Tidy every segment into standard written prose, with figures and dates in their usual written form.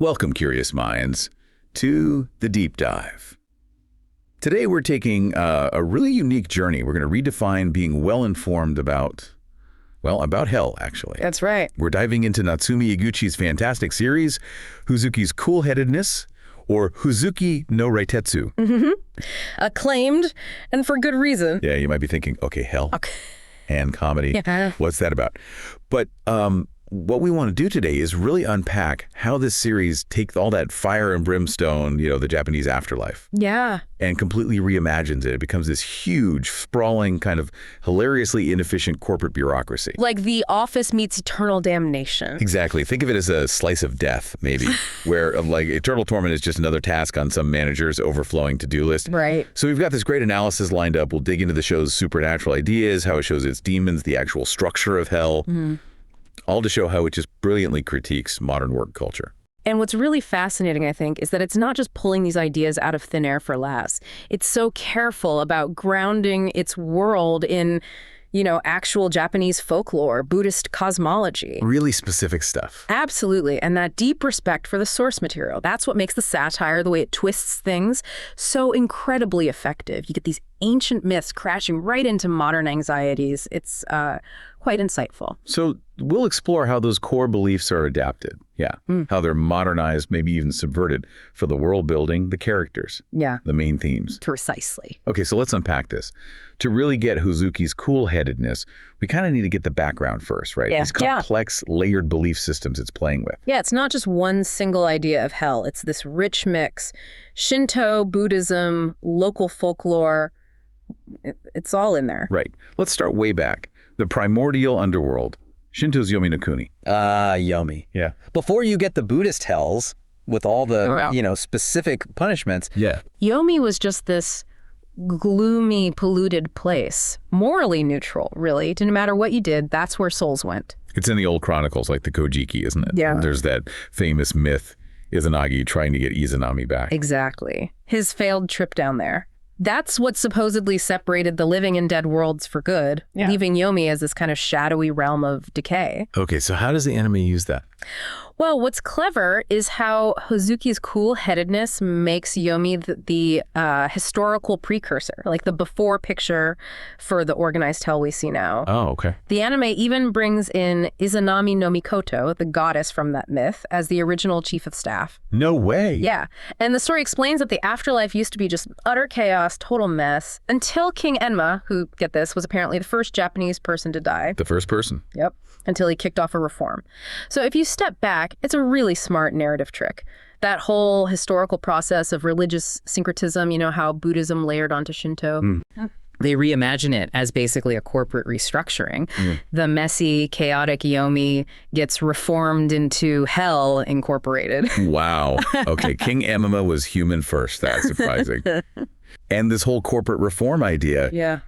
Welcome, curious minds, to the deep dive. Today we're taking a really unique journey. We're going to redefine being well-informed about hell, actually. That's right. We're diving into Natsumi Iguchi's fantastic series, Hozuki's Coolheadedness, or Hozuki no Reitetsu. Mm-hmm. Acclaimed, and for good reason. Yeah, you might be thinking, okay, hell and comedy. Yeah. What's that about? But what we want to do today is really unpack how this series takes all that fire and brimstone, the Japanese afterlife. Yeah. And completely reimagines it. It becomes this huge, sprawling, kind of hilariously inefficient corporate bureaucracy. Like The Office meets Eternal Damnation. Exactly. Think of it as a slice of death, maybe, where like eternal torment is just another task on some manager's overflowing to-do list. Right. So we've got this great analysis lined up. We'll dig into the show's supernatural ideas, how it shows its demons, the actual structure of hell. Mm-hmm. All to show how it just brilliantly critiques modern work culture. And what's really fascinating, I think, is that it's not just pulling these ideas out of thin air for laughs. It's so careful about grounding its world in, actual Japanese folklore, Buddhist cosmology. Really specific stuff. Absolutely. And that deep respect for the source material. That's what makes the satire, the way it twists things, so incredibly effective. You get these ancient myths crashing right into modern anxieties. It's quite insightful. So we'll explore how those core beliefs are adapted. Yeah. How they're modernized, maybe even subverted for the world building, the characters. Yeah. The main themes. Precisely. Okay, so let's unpack this. To really get Hozuki's cool-headedness, we kind of need to get the background first, right? Yeah. These complex, layered belief systems it's playing with. Yeah, it's not just one single idea of hell. It's this rich mix. Shinto, Buddhism, local folklore, it's all in there. Right. Let's start way back. The primordial underworld. Shinto's Yomi no Kuni. Yomi. Yeah. Before you get the Buddhist hells with all the, specific punishments. Yeah. Yomi was just this gloomy, polluted place. Morally neutral, really. No matter what you did, that's where souls went. It's in the old chronicles, like the Kojiki, isn't it? Yeah. There's that famous myth, Izanagi trying to get Izanami back. Exactly. His failed trip down there. That's what supposedly separated the living and dead worlds for good, leaving Yomi as this kind of shadowy realm of decay. Okay, so how does the anime use that? Well, what's clever is how Hozuki's cool-headedness makes Yomi the historical precursor, like the before picture for the organized hell we see now. Oh, okay. The anime even brings in Izanami no Mikoto, the goddess from that myth, as the original chief of staff. No way. Yeah. And the story explains that the afterlife used to be just utter chaos, total mess, until King Enma, who, get this, was apparently the first Japanese person to die. The first person. Yep. Until he kicked off a reform. So if you step back, it's a really smart narrative trick. That whole historical process of religious syncretism, how Buddhism layered onto Shinto. They reimagine it as basically a corporate restructuring. The messy, chaotic Yomi gets reformed into Hell Incorporated. Wow. Okay, King Enma was human first. That's surprising. And this whole corporate reform idea. Yeah.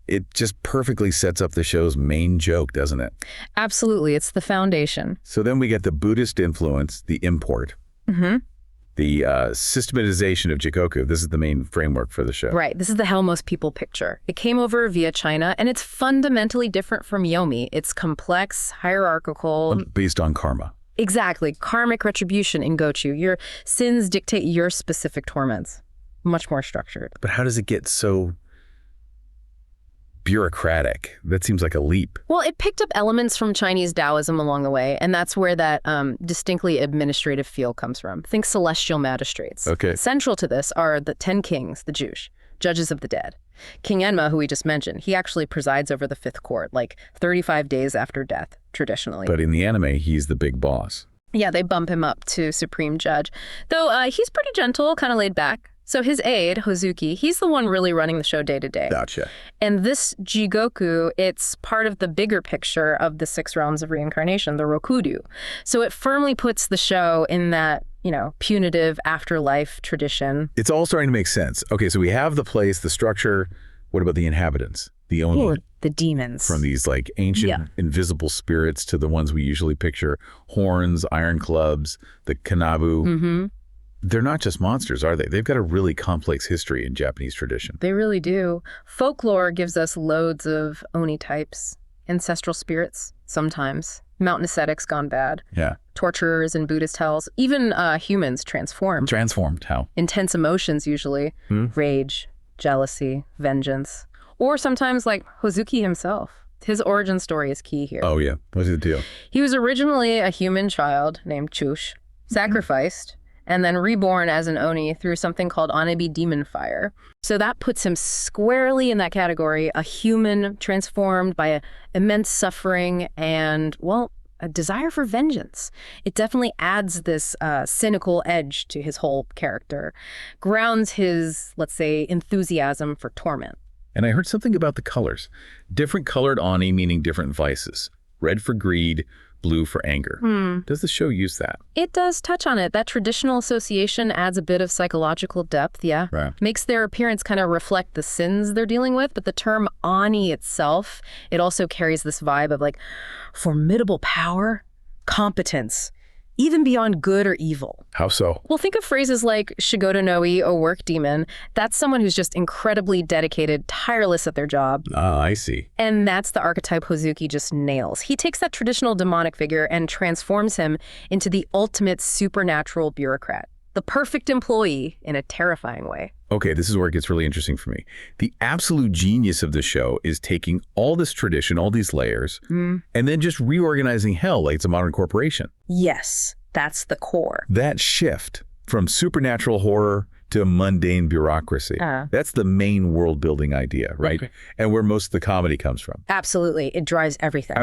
It just perfectly sets up the show's main joke, doesn't it? Absolutely. It's the foundation. So then we get the Buddhist influence, the import, the systematization of Jikoku. This is the main framework for the show. Right. This is the hell most people picture. It came over via China, and it's fundamentally different from Yomi. It's complex, hierarchical. Based on karma. Exactly. Karmic retribution in Gochu. Your sins dictate your specific torments. Much more structured. But how does it get so bureaucratic? That seems like a leap. Well, it picked up elements from Chinese Taoism along the way, and that's where that distinctly administrative feel comes from. Think celestial magistrates. Okay. Central to this are the 10 kings, the Jush, judges of the dead. King Enma, who we just mentioned, he actually presides over the fifth court, like 35 days after death, traditionally. But in the anime, he's the big boss. Yeah, they bump him up to supreme judge. Though he's pretty gentle, kind of laid back. So his aide, Hozuki, he's the one really running the show day to day. Gotcha. And this Jigoku, it's part of the bigger picture of the 6 realms of reincarnation, the Rokuryu. So it firmly puts the show in that, punitive afterlife tradition. It's all starting to make sense. Okay, so we have the place, the structure. What about the inhabitants? The only the demons. From these like ancient invisible spirits to the ones we usually picture, horns, iron clubs, the kanabu. They're not just monsters, are they? They've got a really complex history in Japanese tradition. They really do. Folklore gives us loads of oni types, ancestral spirits, sometimes. Mountain ascetics gone bad. Yeah. Torturers in Buddhist hells. Even humans transformed. Transformed, how? Intense emotions usually. Rage, jealousy, vengeance. Or sometimes like Hozuki himself. His origin story is key here. Oh, yeah. What's the deal? He was originally a human child named Chush, sacrificed, and then reborn as an Oni through something called Onibi demon fire. So that puts him squarely in that category, a human transformed by immense suffering and, well, a desire for vengeance. It definitely adds this cynical edge to his whole character, grounds his, let's say, enthusiasm for torment. And I heard something about the colors. Different colored Ani meaning different vices. Red for greed, blue for anger. Does the show use that? It does touch on it. That traditional association adds a bit of psychological depth, yeah. Right. Makes their appearance kind of reflect the sins they're dealing with, but the term Ani itself, it also carries this vibe of like formidable power, competence, even beyond good or evil. How so? Well, think of phrases like Shigoto no I, or work demon. That's someone who's just incredibly dedicated, tireless at their job. Ah, I see. And that's the archetype Hozuki just nails. He takes that traditional demonic figure and transforms him into the ultimate supernatural bureaucrat, the perfect employee in a terrifying way. Okay, this is where it gets really interesting for me. The absolute genius of the show is taking all this tradition, all these layers, and then just reorganizing hell like it's a modern corporation. Yes, that's the core. That shift from supernatural horror to mundane bureaucracy, that's the main world-building idea, right? Okay. And where most of the comedy comes from. Absolutely. It drives everything.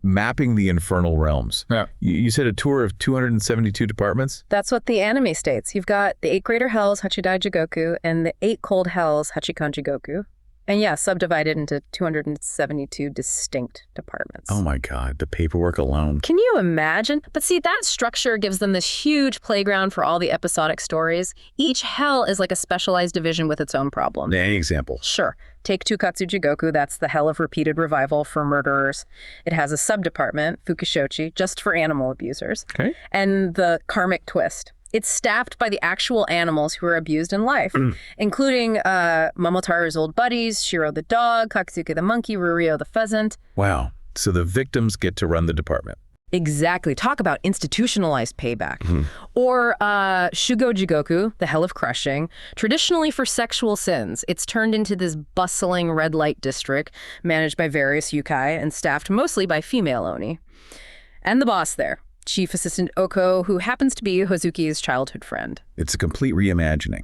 Mapping the infernal realms. Yeah. You said a tour of 272 departments? That's what the anime states. You've got the 8 greater hells, Hachidai Jigoku, and the 8 cold hells, Hachikan Jigoku. And yeah, subdivided into 272 distinct departments. Oh my God, the paperwork alone. Can you imagine? But see, that structure gives them this huge playground for all the episodic stories. Each hell is like a specialized division with its own problem. Any example? Sure. Take Tukatsu Jigoku, that's the hell of repeated revival for murderers. It has a sub-department, Fukushochi, just for animal abusers. Okay. And the karmic twist. It's staffed by the actual animals who are abused in life, including Momotaro's old buddies, Shiro the dog, Katsuki the monkey, Rurio the pheasant. Wow. So the victims get to run the department. Exactly. Talk about institutionalized payback. Or Shugo Jigoku, the hell of crushing, traditionally for sexual sins. It's turned into this bustling red light district managed by various yukai and staffed mostly by female Oni. And the boss there. Chief Assistant Oko, who happens to be Hozuki's childhood friend. It's a complete reimagining.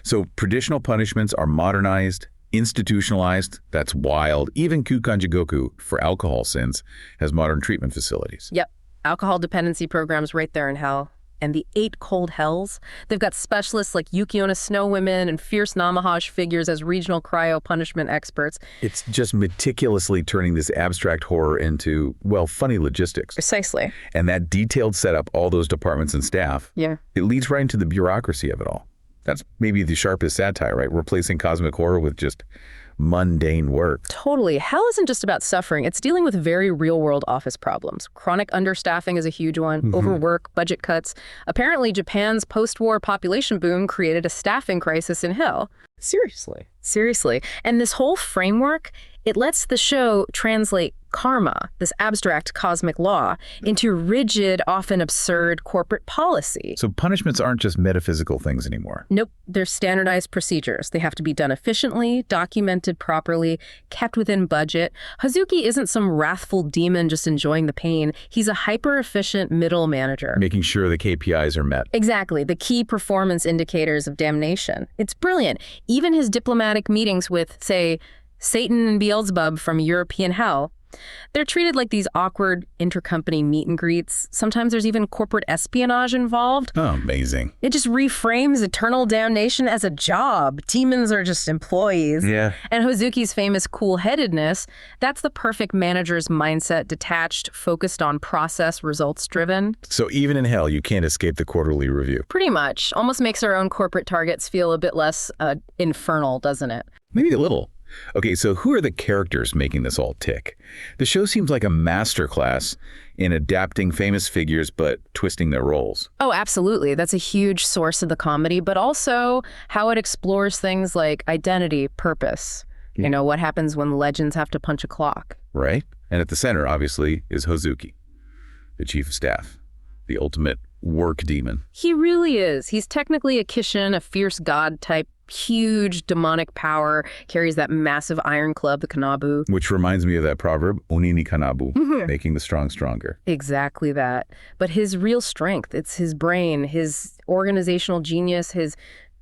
So traditional punishments are modernized, institutionalized. That's wild. Even Kukan Jigoku, for alcohol sins, has modern treatment facilities. Yep. Alcohol dependency programs right there in hell. And the 8 cold hells, they've got specialists like Yukiona Snow Women and fierce Namahash figures as regional cryo punishment experts. It's just meticulously turning this abstract horror into, well, funny logistics. Precisely. And that detailed setup, all those departments and staff, it leads right into the bureaucracy of it all. That's maybe the sharpest satire, right? Replacing cosmic horror with just mundane work. Totally. Hell isn't just about suffering. It's dealing with very real-world office problems. Chronic understaffing is a huge one. Overwork, budget cuts. Apparently, Japan's post-war population boom created a staffing crisis in hell. Seriously. And this whole framework, it lets the show translate karma, this abstract cosmic law, into rigid, often absurd corporate policy. So punishments aren't just metaphysical things anymore. Nope, they're standardized procedures. They have to be done efficiently, documented properly, kept within budget. Hozuki isn't some wrathful demon just enjoying the pain. He's a hyper-efficient middle manager. Making sure the KPIs are met. Exactly, the key performance indicators of damnation. It's brilliant. Even his diplomatic meetings with, say, Satan and Beelzebub from European hell, they're treated like these awkward intercompany meet and greets. Sometimes there's even corporate espionage involved. Oh, amazing. It just reframes eternal damnation as a job. Demons are just employees. Yeah. And Hozuki's famous coolheadedness, that's the perfect manager's mindset, detached, focused on process, results-driven. So even in hell, you can't escape the quarterly review. Pretty much. Almost makes our own corporate targets feel a bit less infernal, doesn't it? Maybe a little. Okay, so who are the characters making this all tick? The show seems like a masterclass in adapting famous figures but twisting their roles. Oh, absolutely. That's a huge source of the comedy, but also how it explores things like identity, purpose. You know, what happens when legends have to punch a clock. Right. And at the center, obviously, is Hozuki. the chief of staff, the ultimate work demon. He really is. He's technically a Kishin, a fierce god type, huge demonic power, carries that massive iron club, the kanabu. Which reminds me of that proverb, oni ni kanabu, making the strong stronger. Exactly that. But his real strength, it's his brain, his organizational genius, his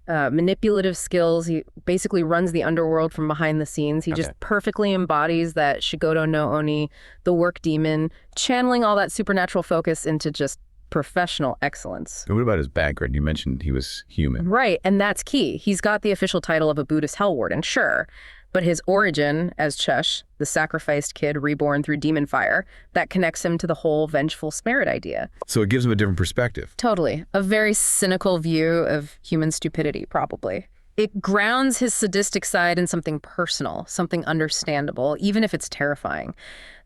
manipulative skills. He basically runs the underworld from behind the scenes. He just perfectly embodies that Shigoto no Oni, the work demon, channeling all that supernatural focus into just professional excellence. What about his background? You mentioned he was human. Right, and that's key. He's got the official title of a Buddhist hell warden, sure, but his origin as Chush, the sacrificed kid reborn through demon fire, that connects him to the whole vengeful spirit idea. So it gives him a different perspective. Totally. A very cynical view of human stupidity, probably. It grounds his sadistic side in something personal, something understandable, even if it's terrifying.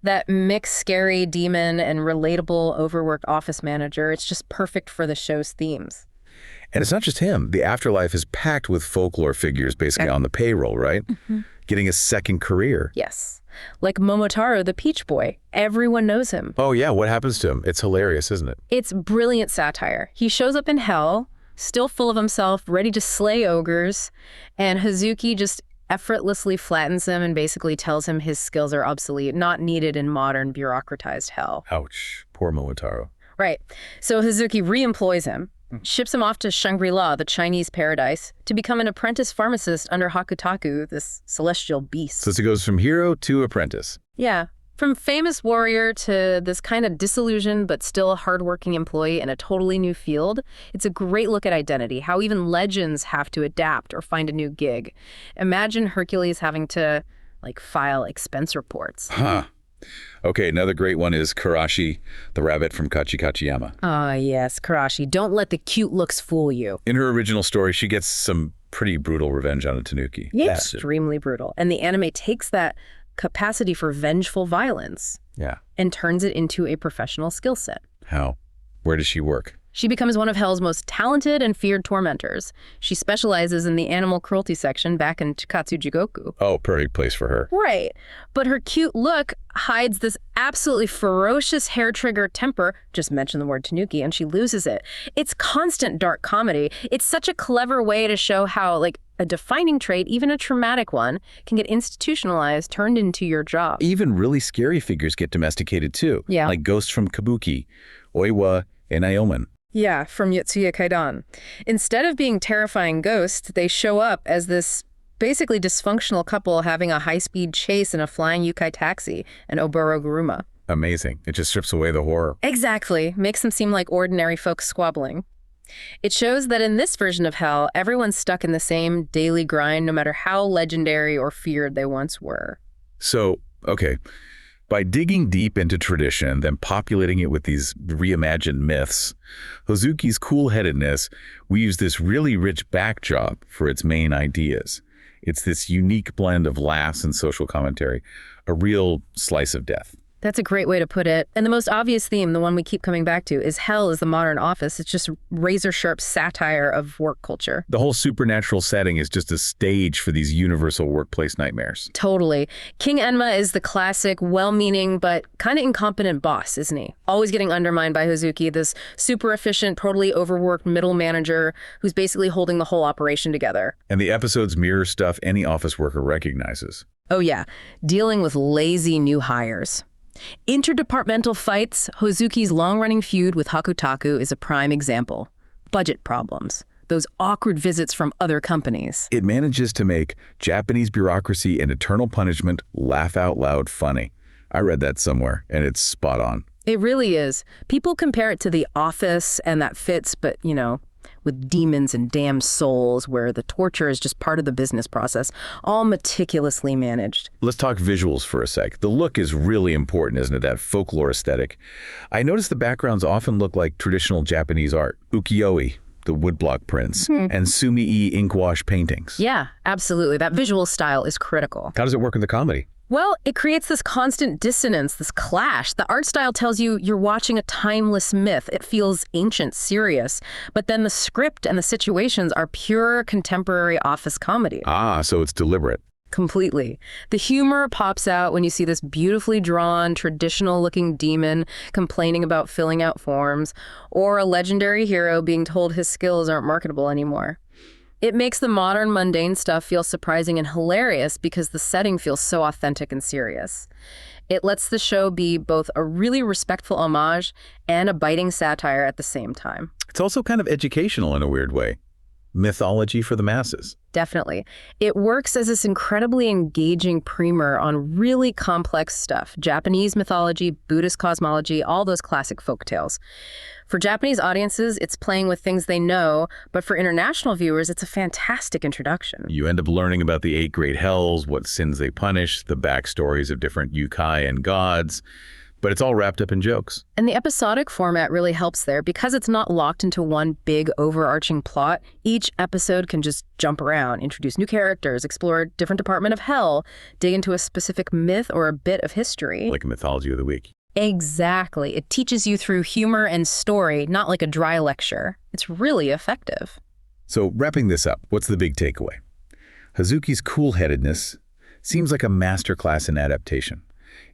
That mixed scary demon and relatable overworked office manager, it's just perfect for the show's themes. And it's not just him. The afterlife is packed with folklore figures basically on the payroll, right? Getting a second career. Yes. Like Momotaro, the Peach Boy. Everyone knows him. Oh yeah, what happens to him? It's hilarious, isn't it? It's brilliant satire. He shows up in hell, still full of himself, ready to slay ogres, and Hozuki just effortlessly flattens him and basically tells him his skills are obsolete, not needed in modern bureaucratized hell. Ouch. Poor Momotaro. Right. So Hozuki re-employs him, ships him off to Shangri-La, the Chinese paradise, to become an apprentice pharmacist under Hakutaku, this celestial beast. So it goes from hero to apprentice. Yeah. From famous warrior to this kind of disillusioned but still a hardworking employee in a totally new field. It's a great look at identity, how even legends have to adapt or find a new gig. Imagine Hercules having to, file expense reports. Okay, another great one is Karashi, the rabbit from Kachikachiyama. Ah, yes, Karashi. Don't let the cute looks fool you. In her original story, she gets some pretty brutal revenge on a tanuki. Yeah, extremely brutal. And the anime takes that capacity for vengeful violence and turns it into a professional skill set. How? Where does she work? She becomes one of Hell's most talented and feared tormentors. She specializes in the animal cruelty section back in Chikatsu Jigoku. Oh, perfect place for her. Right. But her cute look hides this absolutely ferocious hair-trigger temper, just mention the word tanuki, and she loses it. It's constant dark comedy. It's such a clever way to show how, a defining trait, even a traumatic one, can get institutionalized, turned into your job. Even really scary figures get domesticated too. Yeah. Like ghosts from Kabuki, Oiwa, and Iomen. Yeah, from Yotsuya Kaidan. Instead of being terrifying ghosts, they show up as this basically dysfunctional couple having a high-speed chase in a flying yukai taxi, an Oboro Guruma. Amazing. It just strips away the horror. Exactly. Makes them seem like ordinary folks squabbling. It shows that in this version of Hell, everyone's stuck in the same daily grind, no matter how legendary or feared they once were. So, okay, by digging deep into tradition, then populating it with these reimagined myths, Hozuki's Coolheadedness weaves this really rich backdrop for its main ideas. It's this unique blend of laughs and social commentary, a real slice of death. That's a great way to put it. And the most obvious theme, the one we keep coming back to, is Hell is the modern office. It's just razor-sharp satire of work culture. The whole supernatural setting is just a stage for these universal workplace nightmares. Totally. King Enma is the classic, well-meaning, but kind of incompetent boss, isn't he? Always getting undermined by Hozuki, this super efficient, totally overworked middle manager who's basically holding the whole operation together. And the episodes mirror stuff any office worker recognizes. Oh yeah, dealing with lazy new hires. Interdepartmental fights, Hozuki's long-running feud with Hakutaku is a prime example. Budget problems, those awkward visits from other companies. It manages to make Japanese bureaucracy and eternal punishment laugh out loud funny. I read that somewhere, and it's spot on. It really is. People compare it to The Office, and that fits, but, with demons and damned souls where the torture is just part of the business process, all meticulously managed. Let's talk visuals for a sec. The look is really important, isn't it? That folklore aesthetic. I noticed the backgrounds often look like traditional Japanese art. Ukiyo-e, the woodblock prints, and sumi-e inkwash paintings. Yeah, absolutely. That visual style is critical. How does it work in the comedy? Well, it creates this constant dissonance, this clash. The art style tells you you're watching a timeless myth. It feels ancient, serious. But then the script and the situations are pure contemporary office comedy. Ah, so it's deliberate. Completely. The humor pops out when you see this beautifully drawn, traditional-looking demon complaining about filling out forms, or a legendary hero being told his skills aren't marketable anymore. It makes the modern mundane stuff feel surprising and hilarious because the setting feels so authentic and serious. It lets the show be both a really respectful homage and a biting satire at the same time. It's also kind of educational in a weird way. Mythology for the masses. Definitely. It works as this incredibly engaging primer on really complex stuff. Japanese mythology, Buddhist cosmology, all those classic folktales. For Japanese audiences, it's playing with things they know, but for international viewers, it's a fantastic introduction. You end up learning about the 8 great hells, what sins they punish, the backstories of different yokai and gods, but it's all wrapped up in jokes. And the episodic format really helps there because it's not locked into one big overarching plot. Each episode can just jump around, introduce new characters, explore a different department of hell, dig into a specific myth or a bit of history. Like a mythology of the week. Exactly. It teaches you through humor and story, not like a dry lecture. It's really effective. So wrapping this up, what's the big takeaway? Hozuki's Coolheadedness seems like a masterclass in adaptation.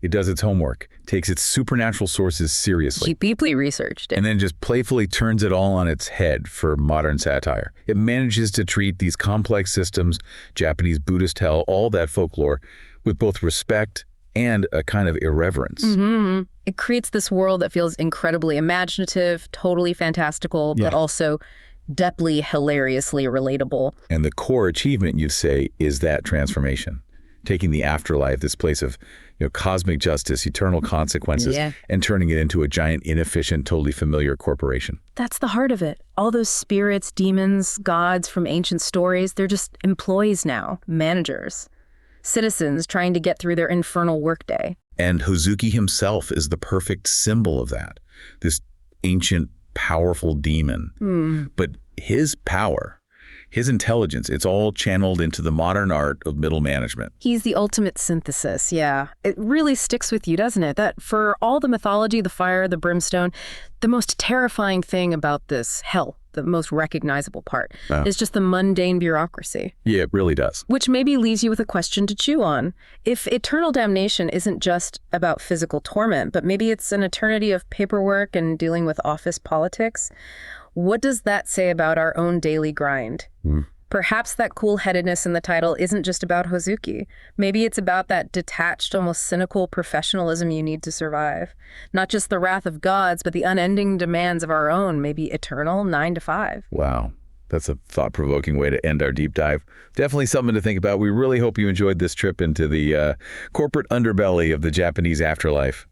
It does its homework, takes its supernatural sources seriously. She deeply researched it. And then just playfully turns it all on its head for modern satire. It manages to treat these complex systems, Japanese Buddhist hell, all that folklore, with both respect and a kind of irreverence. Mm-hmm. It creates this world that feels incredibly imaginative, totally fantastical, but also depthly, hilariously relatable. And the core achievement, you'd say, is that transformation. Taking the afterlife, this place of cosmic justice, eternal consequences, and turning it into a giant, inefficient, totally familiar corporation. That's the heart of it. All those spirits, demons, gods from ancient stories, they're just employees now, managers, citizens trying to get through their infernal workday. And Hozuki himself is the perfect symbol of that. This ancient, powerful demon. But his power, his intelligence, it's all channeled into the modern art of middle management. He's the ultimate synthesis, yeah. It really sticks with you, doesn't it? That for all the mythology, the fire, the brimstone, the most terrifying thing about this hell, the most recognizable part, is just the mundane bureaucracy. Yeah, it really does. Which maybe leaves you with a question to chew on. If eternal damnation isn't just about physical torment, but maybe it's an eternity of paperwork and dealing with office politics, what does that say about our own daily grind? Perhaps that cool-headedness in the title isn't just about Hozuki. Maybe it's about that detached, almost cynical professionalism you need to survive. Not just the wrath of gods, but the unending demands of our own, maybe eternal 9 to 5. Wow. That's a thought-provoking way to end our deep dive. Definitely something to think about. We really hope you enjoyed this trip into the corporate underbelly of the Japanese afterlife.